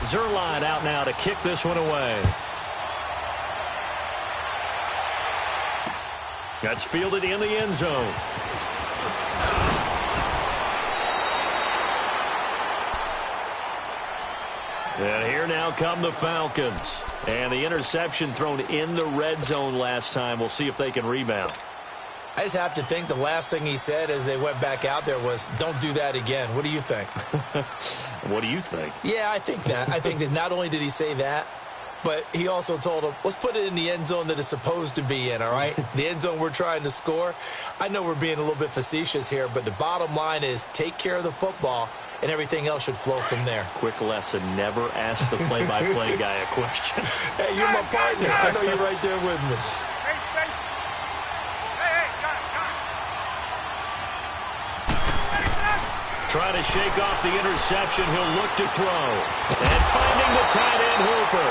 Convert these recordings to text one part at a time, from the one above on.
Zerline out now to kick this one away. That's fielded in the end zone. And here now come the Falcons. And the interception thrown in the red zone last time. We'll see if they can rebound. I just have to think the last thing he said as they went back out there was, don't do that again. What do you think? What do you think? Yeah, I think that. I think that not only did he say that, but he also told him, let's put it in the end zone that it's supposed to be in, all right? The end zone we're trying to score. I know we're being a little bit facetious here, but the bottom line is take care of the football, and everything else should flow from there. Quick lesson, never ask the play-by-play guy a question. Hey, you're my partner. I know you're right there with me. Trying to shake off the interception. He'll look to throw. And finding the tight end Hooper.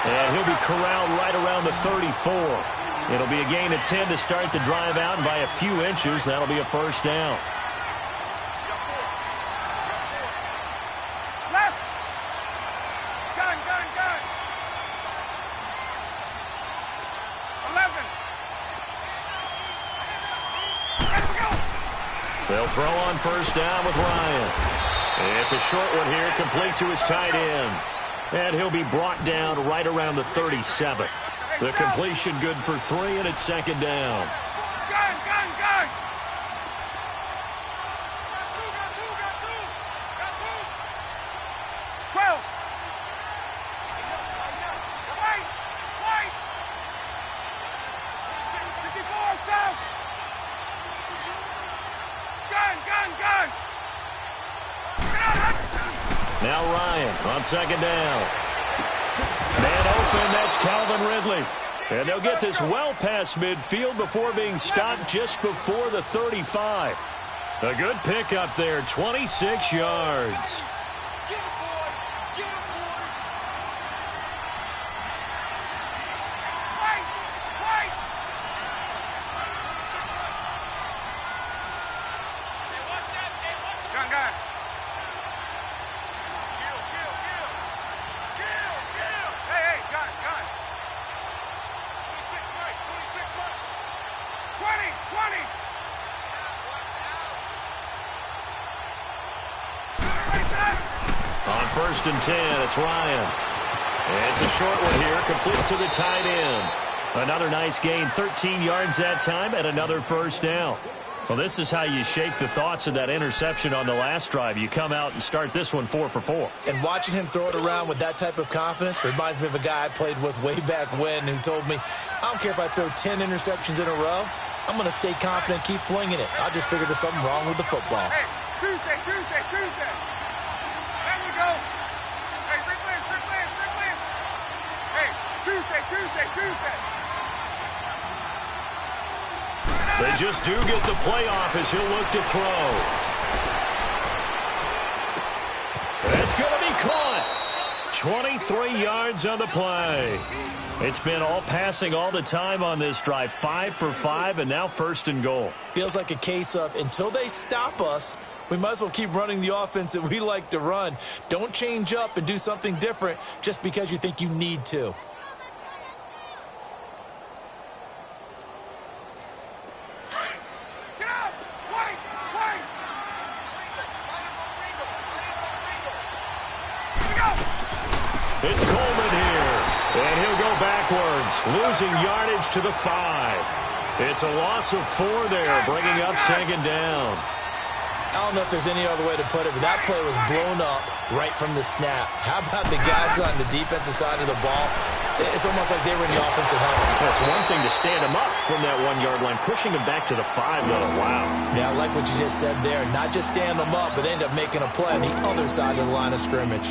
And he'll be corralled right around the 34. It'll be a gain of 10 to start the drive out, and by a few inches, that'll be a first down. Left. Gun. 11. They'll throw on first down with Ryan. It's a short one here, complete to his tight end. And he'll be brought down right around the 37. The completion good for 3, and it's second down. Gun. 12. Wait. 54 south. Gun. Now Ryan on second down. Man open, that's Calvin Ridley. And they'll get this well past midfield before being stopped just before the 35. A good pickup there, 26 yards. On first and 10, it's Ryan. It's a short one here, complete to the tight end. Another nice gain, 13 yards that time, and another first down. Well, this is how you shake the thoughts of that interception on the last drive. You come out and start this one 4 for 4. And watching him throw it around with that type of confidence reminds me of a guy I played with way back when who told me, I don't care if I throw 10 interceptions in a row. I'm going to stay confident, keep flinging it. I just figured there's something wrong with the football. Hey, Tuesday. There we go. Hey, Rick Lance. Hey, Tuesday. They just do get the playoff as he'll look to throw. It's going to be caught. 23 yards on the play. It's been all passing all the time on this drive. 5 for 5, and now first and goal. Feels like a case of until they stop us, we might as well keep running the offense that we like to run. Don't change up and do something different just because you think you need to. It's Coleman here, and he'll go backwards, losing yardage to the 5. It's a loss of 4 there, bringing up second down. I don't know if there's any other way to put it, but that play was blown up right from the snap. How about the guys on the defensive side of the ball? It's almost like they were in the offensive huddle. Well, it's one thing to stand him up from that 1-yard line, pushing him back to the 5, though. Wow. Yeah, I like what you just said there. Not just stand them up, but end up making a play on the other side of the line of scrimmage.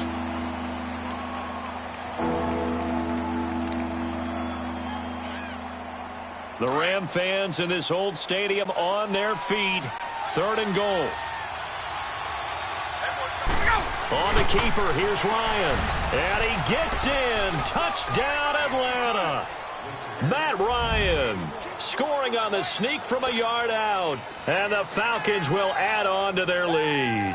The Ram fans in this old stadium on their feet. Third and goal. On the keeper, here's Ryan. And he gets in. Touchdown, Atlanta. Matt Ryan scoring on the sneak from a yard out. And the Falcons will add on to their lead.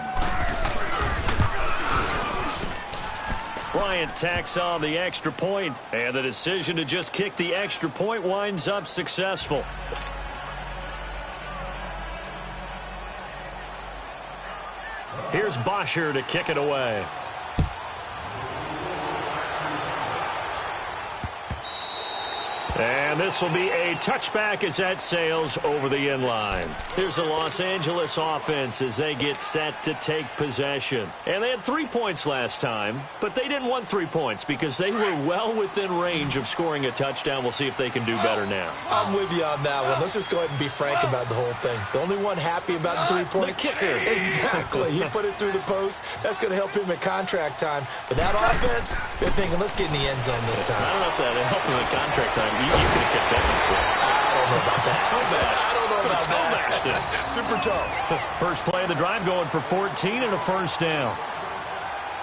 Bryant tacks on the extra point, and the decision to just kick the extra point winds up successful. Here's Bosher to kick it away. And this will be a touchback as that sails over the end line. Here's the Los Angeles offense as they get set to take possession. And they had 3 points last time, but they didn't want 3 points because they were well within range of scoring a touchdown. We'll see if they can do better now. I'm with you on that one. Let's just go ahead and be frank about the whole thing. The only one happy about the 3-point. The kicker. Exactly. He put it through the post. That's going to help him at contract time. But that offense, they're thinking, let's get in the end zone this time. I don't know if that helped him at contract time. You could have kicked that one for. I don't know about that. I don't know about that. Super toe. First play of the drive going for 14 and a first down.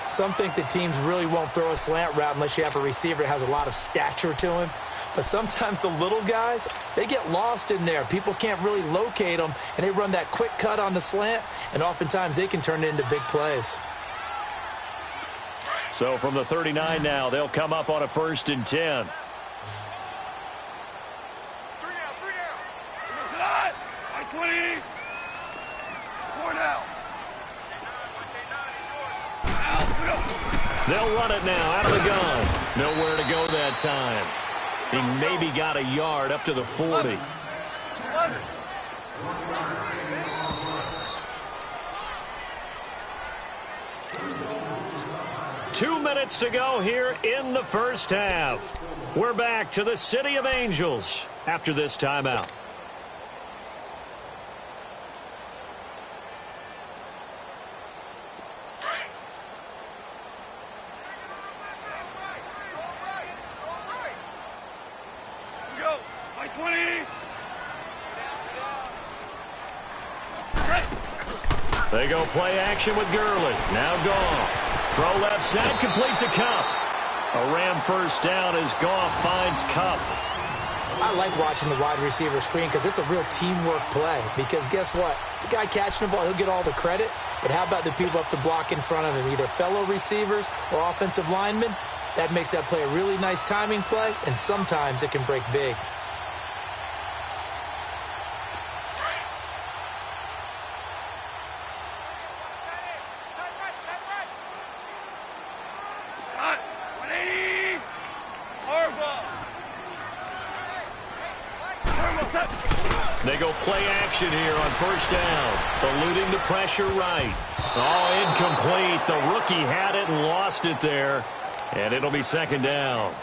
Some think that teams really won't throw a slant route unless you have a receiver that has a lot of stature to him. But sometimes the little guys, they get lost in there. People can't really locate them, and they run that quick cut on the slant, and oftentimes they can turn it into big plays. So from the 39 now, they'll come up on a 1st and 10. They'll run it now out of the gun. Nowhere to go that time. He maybe got a yard up to the 40. 2 minutes to go here in the first half. We're back to the City of Angels after this timeout. They go play action with Gurley. Now Goff. Throw left side, complete to Cup. A Ram first down as Goff finds Cup. I like watching the wide receiver screen because it's a real teamwork play. Because guess what? The guy catching the ball, he'll get all the credit. But how about the people up to block in front of him, either fellow receivers or offensive linemen? That makes that play a really nice timing play, and sometimes it can break big. They go play action here on first down. Eluding the pressure right. Oh, incomplete. The rookie had it and lost it there. And it'll be second down.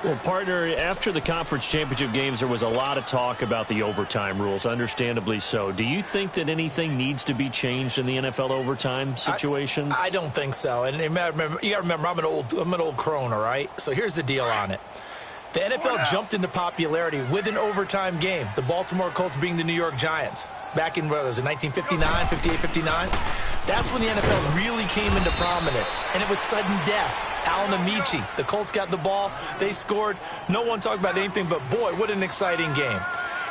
Well, partner, after the conference championship games, there was a lot of talk about the overtime rules, understandably so. Do you think that anything needs to be changed in the NFL overtime situation? I don't think so. And you got to remember, I'm an old crone, all right? So here's the deal on it. The NFL jumped into popularity with an overtime game, the Baltimore Colts being the New York Giants. Back in, what was it, 1959, 58, 59? That's when the NFL really came into prominence, and it was sudden death. Alan Amici, the Colts got the ball, they scored. No one talked about anything but, boy, what an exciting game.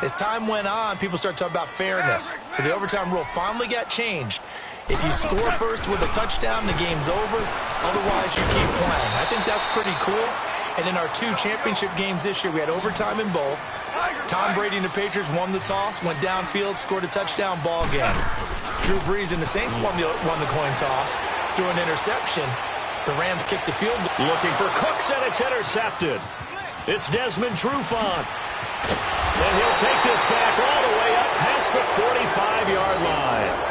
As time went on, people started talking about fairness. So the overtime rule finally got changed. If you score first with a touchdown, the game's over. Otherwise, you keep playing. I think that's pretty cool. And in our 2 championship games this year, we had overtime in both. Tom Brady and the Patriots won the toss, went downfield, scored a touchdown, ball game. Drew Brees and the Saints won the coin toss, threw an interception. The Rams kicked the field goal. Looking for Cooks, and it's intercepted. It's Desmond Trufant. And he'll take this back all the way up past the 45-yard line.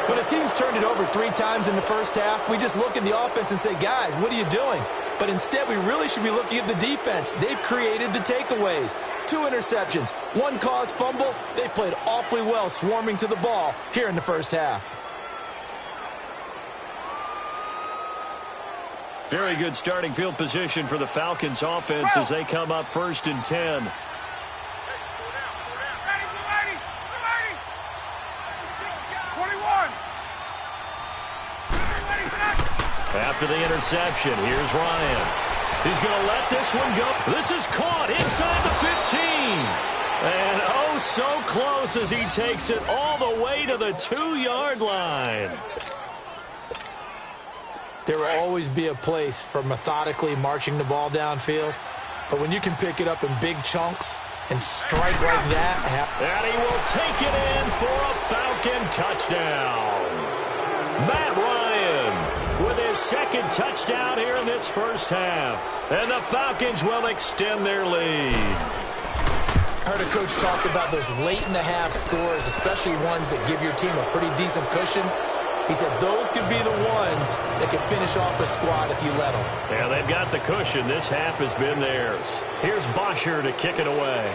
When a team's turned it over 3 times in the first half, we just look at the offense and say, guys, what are you doing? But instead, we really should be looking at the defense. They've created the takeaways. 2 interceptions, 1 caused fumble. They played awfully well swarming to the ball here in the first half. Very good starting field position for the Falcons offense as they come up 1st and 10. After the interception, here's Ryan. He's going to let this one go. This is caught inside the 15. And oh, so close as he takes it all the way to the 2-yard line. there will always be a place for methodically marching the ball downfield. But when you can pick it up in big chunks and strike like that. And he will take it in for a Falcon touchdown. Matt Ryan with his second touchdown here in this first half. And the Falcons will extend their lead. I heard a coach talk about those late-in-the-half scores, especially ones that give your team a pretty decent cushion. He said those could be the ones that can finish off the squad if you let them. Yeah, they've got the cushion. This half has been theirs. Here's Bosher to kick it away.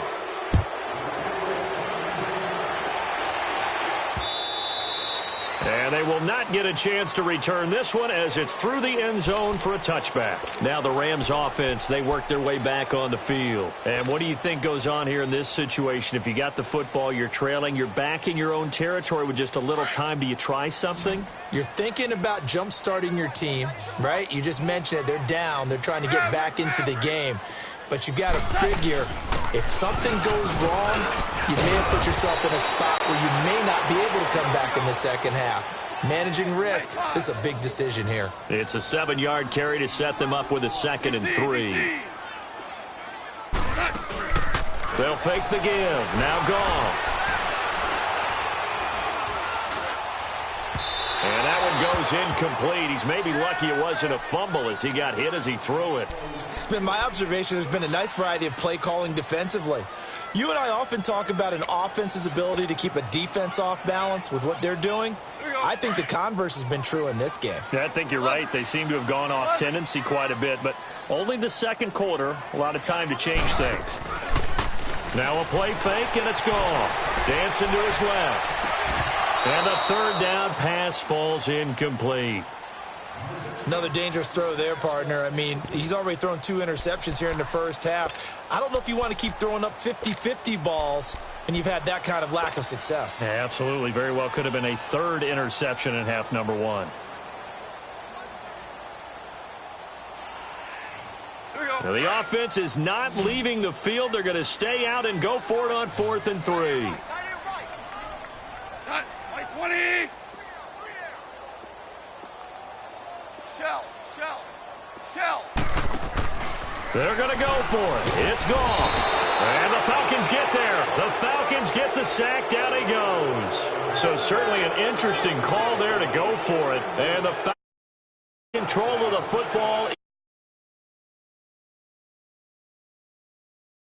And they will not get a chance to return this one as it's through the end zone for a touchback. Now the Rams offense, they work their way back on the field. And what do you think goes on here in this situation? If you got the football, you're trailing, you're back in your own territory with just a little time. Do you try something? You're thinking about jump-starting your team, right? You just mentioned it. They're down. They're trying to get back into the game. But you got to figure if something goes wrong, you may have put yourself in a spot where you may not be able to come back in the second half. Managing risk, this is a big decision here. It's a 7-yard carry to set them up with a 2nd and 3. They'll fake the give. Now Goff. And that one goes incomplete. He's maybe lucky it wasn't a fumble as he got hit as he threw it. It's been my observation there's been a nice variety of play calling defensively. You and I often talk about an offense's ability to keep a defense off balance with what they're doing. I think the converse has been true in this game. Yeah, I think you're right. They seem to have gone off tendency quite a bit, but only the second quarter, a lot of time to change things. Now a play fake, and it's gone. Dancing to his left. And the third down pass falls incomplete. Another dangerous throw there, partner. I mean, he's already thrown 2 interceptions here in the first half. I don't know if you want to keep throwing up 50-50 balls when you've had that kind of lack of success. Yeah, absolutely. Very well could have been a 3rd interception in half number 1. Now, the offense is not leaving the field. They're going to stay out and go for it on 4th and 3. 20. Shell. They're going to go for it. It's gone. And the Falcons get there. The Falcons get the sack. Down he goes. So certainly an interesting call there to go for it. And the Falcons control of the football